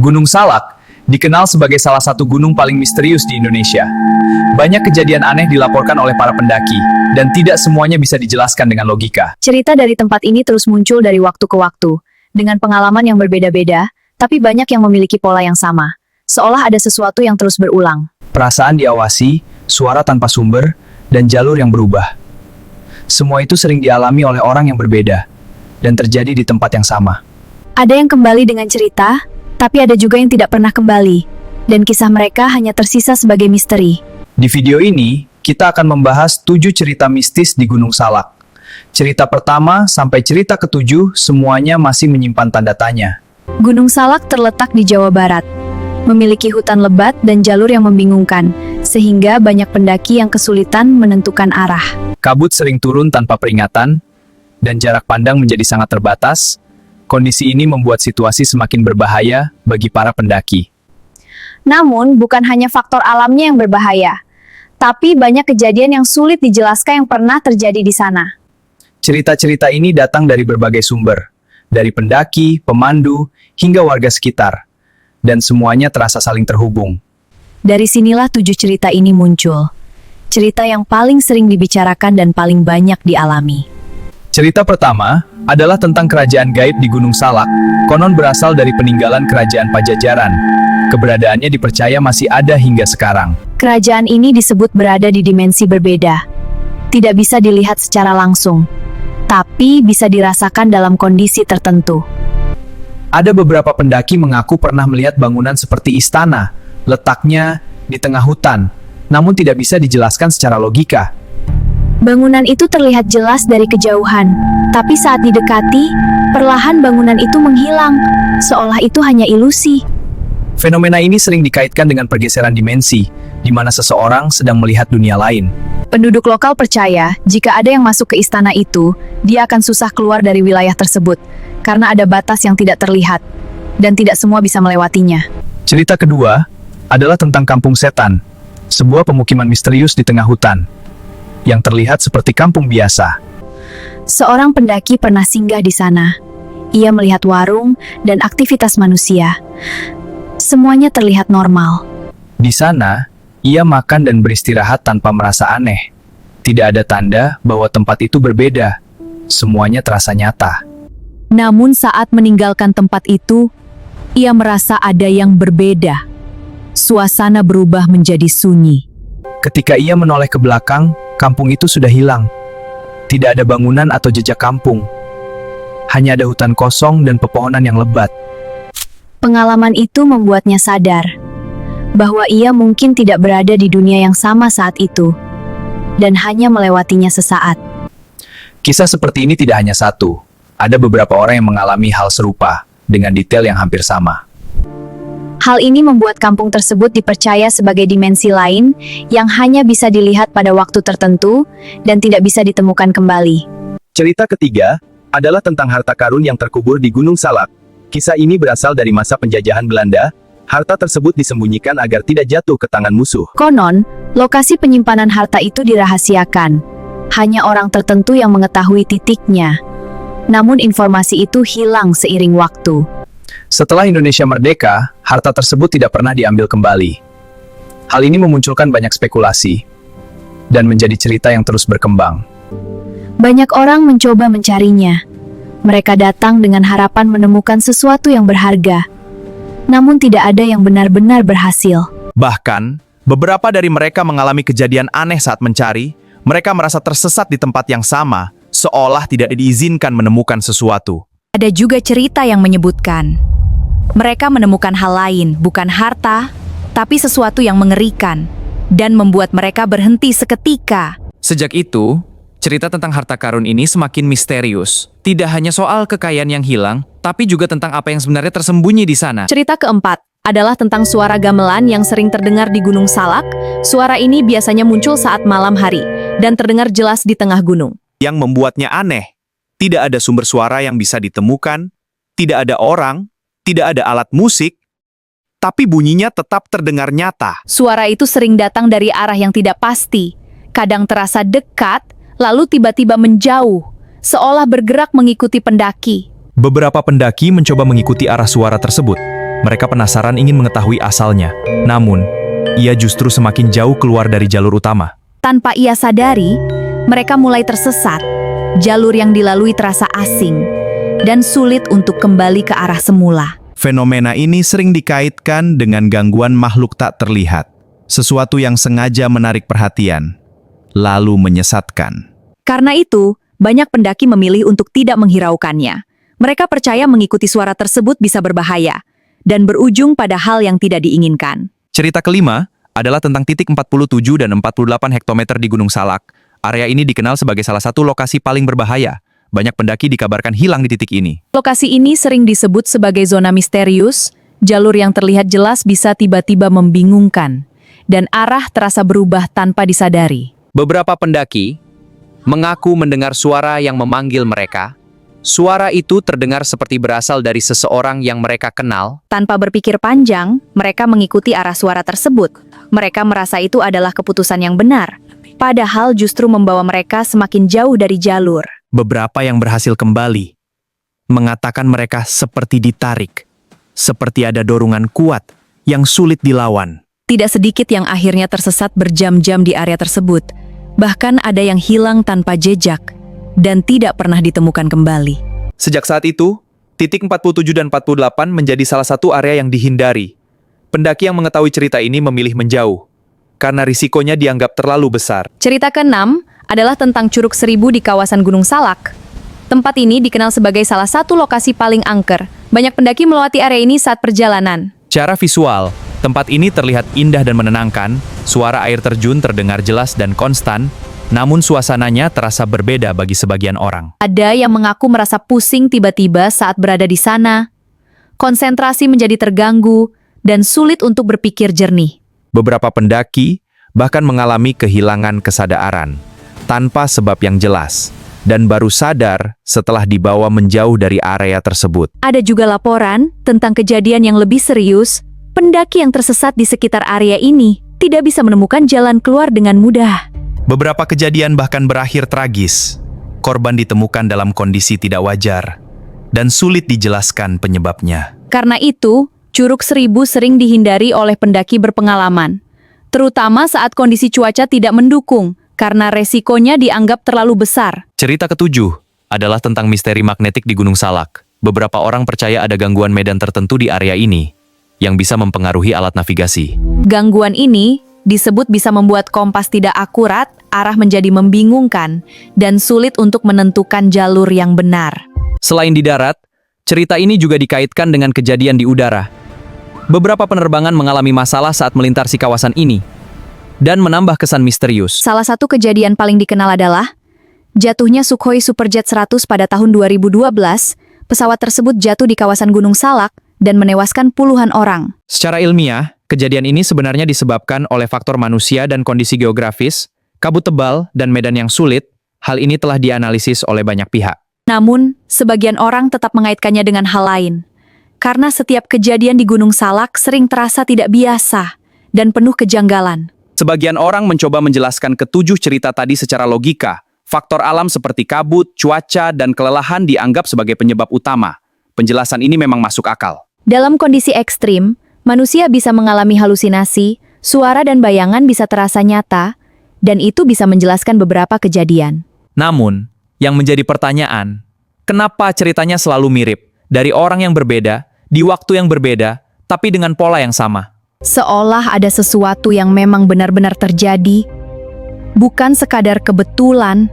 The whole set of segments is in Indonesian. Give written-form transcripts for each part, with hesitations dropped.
Gunung Salak dikenal sebagai salah satu gunung paling misterius di Indonesia. Banyak kejadian aneh dilaporkan oleh para pendaki, dan tidak semuanya bisa dijelaskan dengan logika. Cerita dari tempat ini terus muncul dari waktu ke waktu, dengan pengalaman yang berbeda-beda, tapi banyak yang memiliki pola yang sama. Seolah ada sesuatu yang terus berulang. Perasaan diawasi, suara tanpa sumber, dan jalur yang berubah. Semua itu sering dialami oleh orang yang berbeda, dan terjadi di tempat yang sama. Ada yang kembali dengan cerita, tapi ada juga yang tidak pernah kembali, dan kisah mereka hanya tersisa sebagai misteri. Di video ini, kita akan membahas 7 cerita mistis di Gunung Salak. Cerita pertama sampai cerita ke-7 semuanya masih menyimpan tanda tanya. Gunung Salak terletak di Jawa Barat, memiliki hutan lebat dan jalur yang membingungkan, sehingga banyak pendaki yang kesulitan menentukan arah. Kabut sering turun tanpa peringatan, dan jarak pandang menjadi sangat terbatas. Kondisi ini membuat situasi semakin berbahaya bagi para pendaki. Namun, bukan hanya faktor alamnya yang berbahaya, tapi banyak kejadian yang sulit dijelaskan yang pernah terjadi di sana. Cerita-cerita ini datang dari berbagai sumber, dari pendaki, pemandu, hingga warga sekitar, dan semuanya terasa saling terhubung. Dari sinilah 7 cerita ini muncul. Cerita yang paling sering dibicarakan dan paling banyak dialami. Cerita pertama adalah tentang kerajaan gaib di Gunung Salak. Konon berasal dari peninggalan kerajaan Pajajaran. Keberadaannya dipercaya masih ada hingga sekarang. Kerajaan ini disebut berada di dimensi berbeda. Tidak bisa dilihat secara langsung, tapi bisa dirasakan dalam kondisi tertentu. Ada beberapa pendaki mengaku pernah melihat bangunan seperti istana, letaknya di tengah hutan, namun tidak bisa dijelaskan secara logika. Bangunan itu terlihat jelas dari kejauhan, tapi saat didekati, perlahan bangunan itu menghilang, seolah itu hanya ilusi. Fenomena ini sering dikaitkan dengan pergeseran dimensi, di mana seseorang sedang melihat dunia lain. Penduduk lokal percaya, jika ada yang masuk ke istana itu, dia akan susah keluar dari wilayah tersebut, karena ada batas yang tidak terlihat, dan tidak semua bisa melewatinya. Cerita kedua adalah tentang Kampung Setan, sebuah pemukiman misterius di tengah hutan, yang terlihat seperti kampung biasa. Seorang pendaki pernah singgah di sana. Ia melihat warung dan aktivitas manusia. Semuanya terlihat normal. Di sana, ia makan dan beristirahat tanpa merasa aneh. Tidak ada tanda bahwa tempat itu berbeda. Semuanya terasa nyata. Namun saat meninggalkan tempat itu, ia merasa ada yang berbeda. Suasana berubah menjadi sunyi. Ketika ia menoleh ke belakang, kampung itu sudah hilang. Tidak ada bangunan atau jejak kampung. Hanya ada hutan kosong dan pepohonan yang lebat. Pengalaman itu membuatnya sadar bahwa ia mungkin tidak berada di dunia yang sama saat itu dan hanya melewatinya sesaat. Kisah seperti ini tidak hanya satu. Ada beberapa orang yang mengalami hal serupa dengan detail yang hampir sama. Hal ini membuat kampung tersebut dipercaya sebagai dimensi lain yang hanya bisa dilihat pada waktu tertentu dan tidak bisa ditemukan kembali. Cerita ketiga adalah tentang harta karun yang terkubur di Gunung Salak. Kisah ini berasal dari masa penjajahan Belanda. Harta tersebut disembunyikan agar tidak jatuh ke tangan musuh. Konon, lokasi penyimpanan harta itu dirahasiakan. Hanya orang tertentu yang mengetahui titiknya. Namun informasi itu hilang seiring waktu. Setelah Indonesia merdeka, harta tersebut tidak pernah diambil kembali. Hal ini memunculkan banyak spekulasi dan menjadi cerita yang terus berkembang. Banyak orang mencoba mencarinya. Mereka datang dengan harapan menemukan sesuatu yang berharga. Namun tidak ada yang benar-benar berhasil. Bahkan, beberapa dari mereka mengalami kejadian aneh saat mencari. Mereka merasa tersesat di tempat yang sama, seolah tidak diizinkan menemukan sesuatu. Ada juga cerita yang menyebutkan mereka menemukan hal lain, bukan harta, tapi sesuatu yang mengerikan dan membuat mereka berhenti seketika. Sejak itu, cerita tentang harta karun ini semakin misterius. Tidak hanya soal kekayaan yang hilang, tapi juga tentang apa yang sebenarnya tersembunyi di sana. Cerita keempat adalah tentang suara gamelan yang sering terdengar di Gunung Salak. Suara ini biasanya muncul saat malam hari dan terdengar jelas di tengah gunung. Yang membuatnya aneh, tidak ada sumber suara yang bisa ditemukan, tidak ada orang, tidak ada alat musik, tapi bunyinya tetap terdengar nyata. Suara itu sering datang dari arah yang tidak pasti, kadang terasa dekat, lalu tiba-tiba menjauh, seolah bergerak mengikuti pendaki. Beberapa pendaki mencoba mengikuti arah suara tersebut, Mereka penasaran ingin mengetahui asalnya. Namun, ia justru semakin jauh keluar dari jalur utama. Tanpa ia sadari, mereka mulai tersesat. Jalur yang dilalui terasa asing dan sulit untuk kembali ke arah semula. Fenomena ini sering dikaitkan dengan gangguan makhluk tak terlihat. Sesuatu yang sengaja menarik perhatian, lalu menyesatkan. Karena itu, banyak pendaki memilih untuk tidak menghiraukannya. Mereka percaya mengikuti suara tersebut bisa berbahaya dan berujung pada hal yang tidak diinginkan. Cerita kelima adalah tentang titik 47 dan 48 hektometer di Gunung Salak. Area ini dikenal sebagai salah satu lokasi paling berbahaya. Banyak pendaki dikabarkan hilang di titik ini. Lokasi ini sering disebut sebagai zona misterius. Jalur yang terlihat jelas bisa tiba-tiba membingungkan, dan arah terasa berubah tanpa disadari. Beberapa pendaki mengaku mendengar suara yang memanggil mereka. Suara itu terdengar seperti berasal dari seseorang yang mereka kenal. Tanpa berpikir panjang, mereka mengikuti arah suara tersebut. Mereka merasa itu adalah keputusan yang benar, padahal justru membawa mereka semakin jauh dari jalur. Beberapa yang berhasil kembali mengatakan mereka seperti ditarik, seperti ada dorongan kuat yang sulit dilawan. Tidak sedikit yang akhirnya tersesat berjam-jam di area tersebut. Bahkan ada yang hilang tanpa jejak dan tidak pernah ditemukan kembali. Sejak saat itu, titik 47 dan 48 menjadi salah satu area yang dihindari. Pendaki yang mengetahui cerita ini memilih menjauh, karena risikonya dianggap terlalu besar. Cerita ke-6 adalah tentang Curug Seribu di kawasan Gunung Salak. Tempat ini dikenal sebagai salah satu lokasi paling angker. Banyak pendaki melewati area ini saat perjalanan. Secara visual, tempat ini terlihat indah dan menenangkan. Suara air terjun terdengar jelas dan konstan, namun suasananya terasa berbeda bagi sebagian orang. Ada yang mengaku merasa pusing tiba-tiba saat berada di sana. Konsentrasi menjadi terganggu dan sulit untuk berpikir jernih. Beberapa pendaki bahkan mengalami kehilangan kesadaran tanpa sebab yang jelas, dan baru sadar setelah dibawa menjauh dari area tersebut. Ada juga laporan tentang kejadian yang lebih serius. Pendaki yang tersesat di sekitar area ini tidak bisa menemukan jalan keluar dengan mudah. Beberapa kejadian bahkan berakhir tragis. Korban ditemukan dalam kondisi tidak wajar dan sulit dijelaskan penyebabnya. Karena itu, Curug Seribu sering dihindari oleh pendaki berpengalaman, terutama saat kondisi cuaca tidak mendukung, karena resikonya dianggap terlalu besar. Cerita ketujuh adalah tentang misteri magnetik di Gunung Salak. Beberapa orang percaya ada gangguan medan tertentu di area ini yang bisa mempengaruhi alat navigasi. Gangguan ini disebut bisa membuat kompas tidak akurat, arah menjadi membingungkan, dan sulit untuk menentukan jalur yang benar. Selain di darat, cerita ini juga dikaitkan dengan kejadian di udara. Beberapa penerbangan mengalami masalah saat melintasi kawasan ini, dan menambah kesan misterius. Salah satu kejadian paling dikenal adalah jatuhnya Sukhoi Superjet 100 pada tahun 2012. Pesawat tersebut jatuh di kawasan Gunung Salak dan menewaskan puluhan orang. Secara ilmiah, kejadian ini sebenarnya disebabkan oleh faktor manusia dan kondisi geografis, kabut tebal, dan medan yang sulit. Hal ini telah dianalisis oleh banyak pihak. Namun, sebagian orang tetap mengaitkannya dengan hal lain. Karena setiap kejadian di Gunung Salak sering terasa tidak biasa dan penuh kejanggalan. Sebagian orang mencoba menjelaskan ketujuh cerita tadi secara logika. Faktor alam seperti kabut, cuaca, dan kelelahan dianggap sebagai penyebab utama. Penjelasan ini memang masuk akal. Dalam kondisi ekstrim, manusia bisa mengalami halusinasi, suara dan bayangan bisa terasa nyata, dan itu bisa menjelaskan beberapa kejadian. Namun, yang menjadi pertanyaan, kenapa ceritanya selalu mirip? Dari orang yang berbeda, di waktu yang berbeda, tapi dengan pola yang sama. Seolah ada sesuatu yang memang benar-benar terjadi, bukan sekadar kebetulan,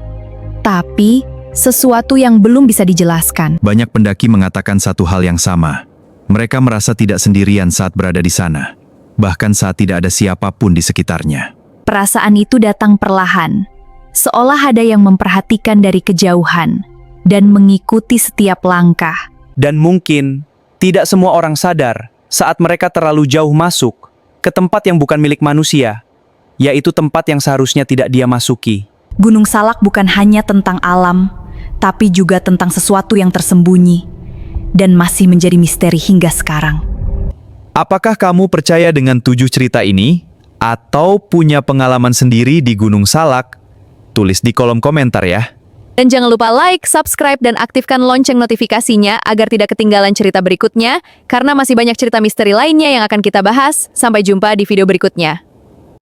tapi sesuatu yang belum bisa dijelaskan. Banyak pendaki mengatakan satu hal yang sama. Mereka merasa tidak sendirian saat berada di sana, bahkan saat tidak ada siapapun di sekitarnya. Perasaan itu datang perlahan, seolah ada yang memperhatikan dari kejauhan dan mengikuti setiap langkah. Dan mungkin, tidak semua orang sadar saat mereka terlalu jauh masuk ke tempat yang bukan milik manusia, yaitu tempat yang seharusnya tidak dia masuki. Gunung Salak bukan hanya tentang alam, tapi juga tentang sesuatu yang tersembunyi dan masih menjadi misteri hingga sekarang. Apakah kamu percaya dengan 7 cerita ini? Atau punya pengalaman sendiri di Gunung Salak? Tulis di kolom komentar ya. Dan jangan lupa like, subscribe, dan aktifkan lonceng notifikasinya agar tidak ketinggalan cerita berikutnya, karena masih banyak cerita misteri lainnya yang akan kita bahas. Sampai jumpa di video berikutnya.